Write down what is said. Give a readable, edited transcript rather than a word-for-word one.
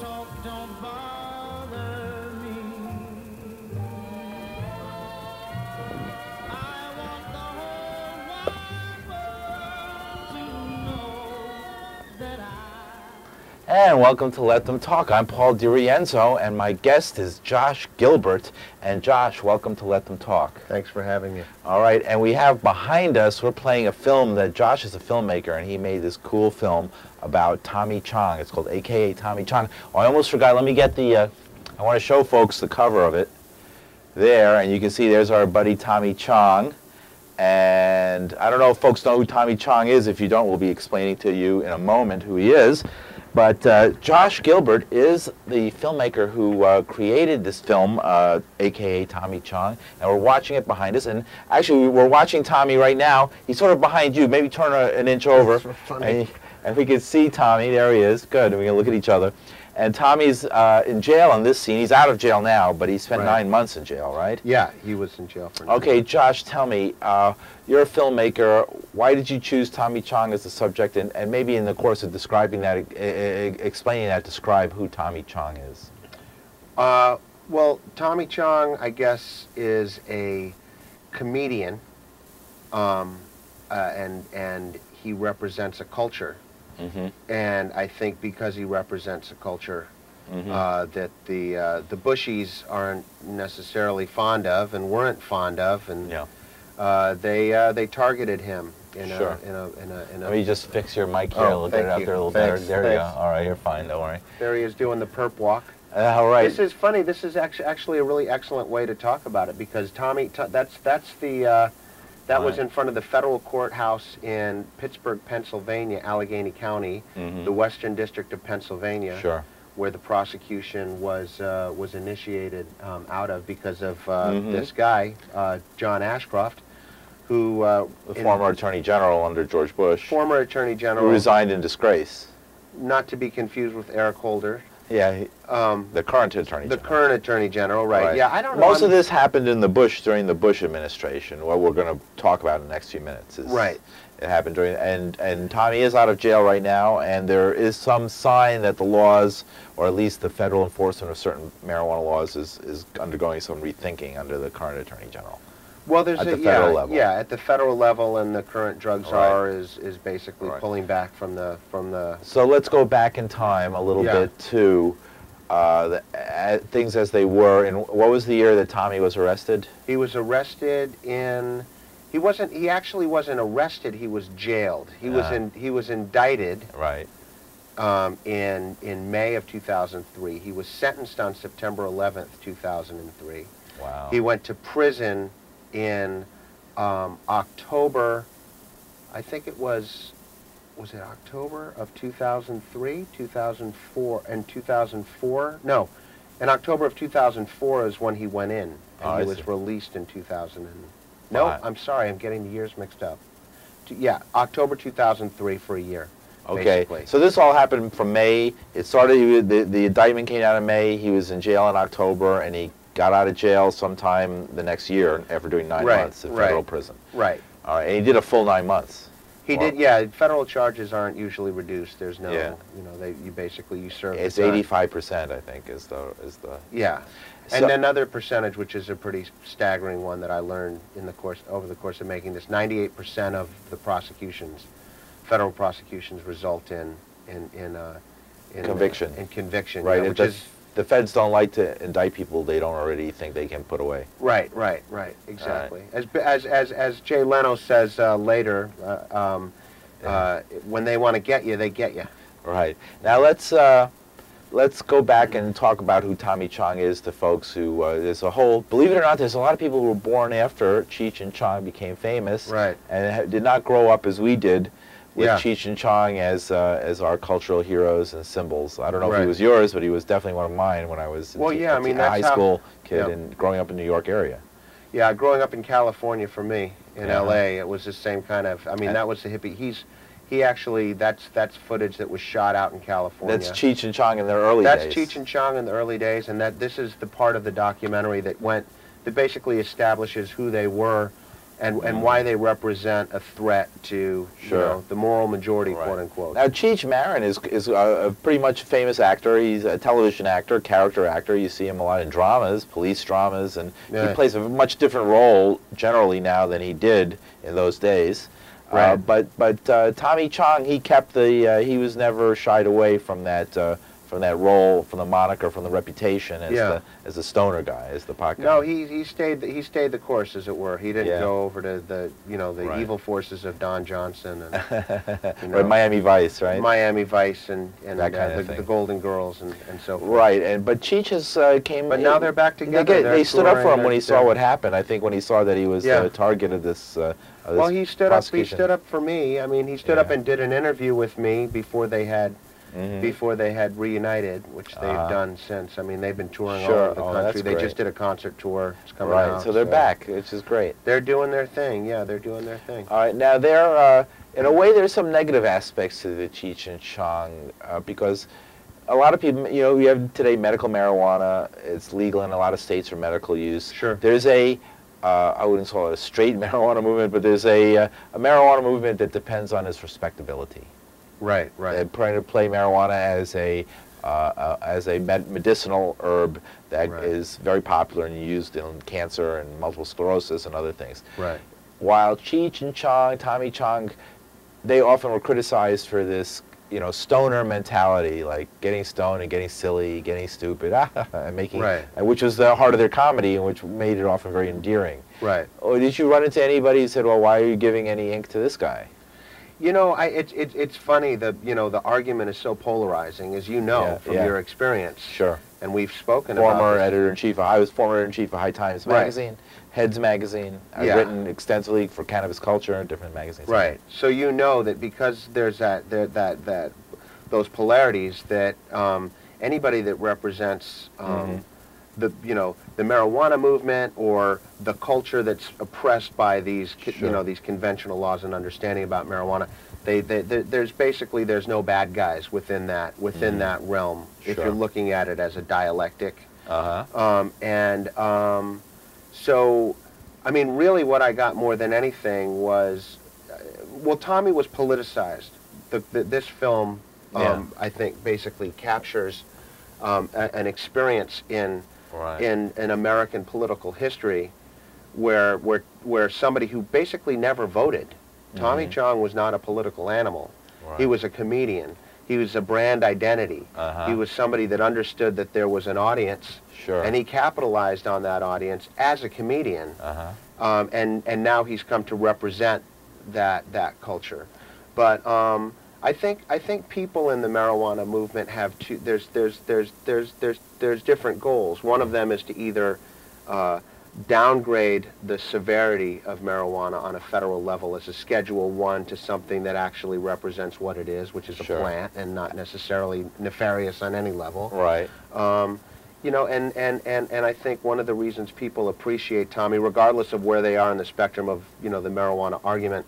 talk don't bother me. I want the whole wide world to know that And welcome to Let Them Talk. I'm Paul DiRienzo, and my guest is Josh Gilbert. And Josh, welcome to Let Them Talk. Thanks for having me. All right, and we have behind us, we're playing a film that Josh is a filmmaker, and he made this cool film about Tommy Chong. It's called AKA Tommy Chong. Oh, I almost forgot. Let me get the, I want to show folks the cover of it. There, and you can see there's our buddy Tommy Chong. And I don't know if folks know who Tommy Chong is. If you don't, we'll be explaining to you in a moment who he is. But Josh Gilbert is the filmmaker who created this film, a.k.a. Tommy Chong, and we're watching it behind us. And actually, we're watching Tommy right now. He's sort of behind you. Maybe turn an inch over. That's funny. And we can see Tommy. There he is. Good. We can look at each other. And Tommy's in jail in this scene. He's out of jail now, but he spent 9 months in jail, right? Yeah, he was in jail for 9 months. Okay, Josh, tell me, you're a filmmaker. Why did you choose Tommy Chong as the subject? And maybe in the course of describing that, explaining that, describe who Tommy Chong is. Well, Tommy Chong, I guess, is a comedian, and he represents a culture. Mm-hmm. And I think because he represents a culture that the Bushies aren't necessarily fond of and weren't fond of, and they targeted him in Sure. a Let me just fix your mic here. Oh, Look at it thank up you. there a little Thanks, better. There you go. thanks. All right, you're fine. Don't worry. There he is doing the perp walk. All right. This is funny. This is actually a really excellent way to talk about it, because Tommy, that was in front of the federal courthouse in Pittsburgh, Pennsylvania, Allegheny County, the Western District of Pennsylvania, Sure. where the prosecution was initiated out of because of this guy, John Ashcroft, who The former Attorney General under George Bush, former Attorney General, who resigned in disgrace. not to be confused with Eric Holder. Yeah, the current Attorney General. The current Attorney General, right? Yeah, I don't know. Most of this happened in during the Bush administration. What we're going to talk about in the next few minutes is right. It happened during, and Tommy is out of jail right now, and there is some sign that the laws, or at least the federal enforcement of certain marijuana laws, is undergoing some rethinking under the current Attorney General. Well, there's at the federal level. Yeah, at the federal level, and the current drug czar is basically Right. pulling back from the. So let's go back in time a little bit to things as they were. And what was the year that Tommy was arrested? He was arrested in. He actually wasn't arrested. He was jailed. He was indicted. Right. In May of 2003. He was sentenced on September 11th, 2003. Wow. He went to prison in October, I think it was it October of 2003, 2004, and 2004? No, in October of 2004 is when he went in, and he was released in 2000. No, I'm sorry, I'm getting the years mixed up. Yeah, October 2003 for a year. Okay, basically. So this all happened from May. It started, the indictment came out in May. He was in jail in October, and he got out of jail sometime the next year after doing 9 months in federal prison. Right. All right, and he did a full 9 months. He did, yeah. Federal charges aren't usually reduced. There's no, you know, you serve. It's 85%, I think, is the. Yeah, and another percentage, which is a pretty staggering one that I learned over the course of making this. 98% of the federal prosecutions, result in conviction. In conviction, right? Yeah, which is. The feds don't like to indict people they don't already think they can put away. Right, exactly. Right. As Jay Leno says later, when they want to get you, they get you. Right. Now let's go back and talk about who Tommy Chong is to folks who there's a whole. Believe it or not, there's a lot of people who were born after Cheech and Chong became famous, right, and did not grow up as we did, with yeah. Cheech and Chong as our cultural heroes and symbols. I don't know if he was yours, but he was definitely one of mine when I was a high school kid and growing up in the New York area. Yeah, growing up in California for me, in L.A., it was the same kind of, I mean, that was the hippie. He actually, that's footage that was shot out in California. That's Cheech and Chong in their early days. That's Cheech and Chong in the early days, and this is the part of the documentary that basically establishes who they were and why they represent a threat to Sure. you know, the moral majority, Right. quote unquote. Now, Cheech Marin is a pretty much famous actor. He's a television actor, character actor. You see him a lot in dramas, police dramas, and Yeah. he plays a much different role generally now than he did in those days. Right. But Tommy Chong, he kept the he was never shied away from that role, from the moniker, from the reputation as Yeah. the stoner guy, as the pocket. No, he stayed the course, as it were. He didn't Yeah. go over to the the Right. evil forces of Don Johnson and you Or Miami Vice, right? Miami Vice and That kind of the thing. Golden Girls and so forth. Right, but Cheech has came. But now they're back together. They stood up for him when he saw they're- what happened. I think when he saw that he was Yeah. Target of this. Well, he stood up. He prosecution. stood up for me. I mean, he stood Yeah. up and did an interview with me before they had Mhm. reunited, which they've Uh-huh. done since. I mean, they've been touring Sure. all over the Oh, country. that's They great. just did a concert tour. It's coming Right, out. so they're back, which is great. They're doing their thing. Yeah, they're doing their thing. All right, now there, in a way, there's some negative aspects to the Cheech and Chong because a lot of people, you have today medical marijuana. It's legal in a lot of states for medical use. Sure. There's I wouldn't call it a straight marijuana movement, but there's a marijuana movement that depends on its respectability. Right, They right. try to play marijuana as a medicinal herb that Right. is very popular and used in cancer and multiple sclerosis and other things. Right. While Cheech and Chong, Tommy Chong, they often were criticized for this, stoner mentality, like getting stoned and getting silly, getting stupid, and making, Right. which was the heart of their comedy and which made it often very endearing. Right. Or did you run into anybody who said, well, why are you giving any ink to this guy? It's funny that the argument is so polarizing, as you know Yeah, from yeah. your experience. Sure. And we've spoken about Former this. editor-in-chief. I was former editor-in-chief of High Times Right. magazine, Heads magazine. I've Yeah. written extensively for Cannabis Culture and different magazines. Right. So you know that because there's those polarities that anybody that represents the marijuana movement or the culture that's oppressed by these Sure. these conventional laws and understanding about marijuana, there's no bad guys within that realm if Sure. you're looking at it as a dialectic. Uh-huh. So, I mean, really what I got more than anything was, Tommy was politicized. This film, Yeah. I think, basically captures an experience in Right. in American political history where somebody who basically never voted. Tommy Chong was not a political animal. Right. He was a comedian. He was a brand identity. Uh-huh. He was somebody that understood that there was an audience, Sure. and he capitalized on that audience as a comedian. Uh-huh. And now he's come to represent that culture. But I think people in the marijuana movement have two. There's different goals. One of them is to either downgrade the severity of marijuana on a federal level as a Schedule 1 to something that actually represents what it is, which is a Sure. plant and not necessarily nefarious on any level. Right. And I think one of the reasons people appreciate Tommy, regardless of where they are in the spectrum of the marijuana argument,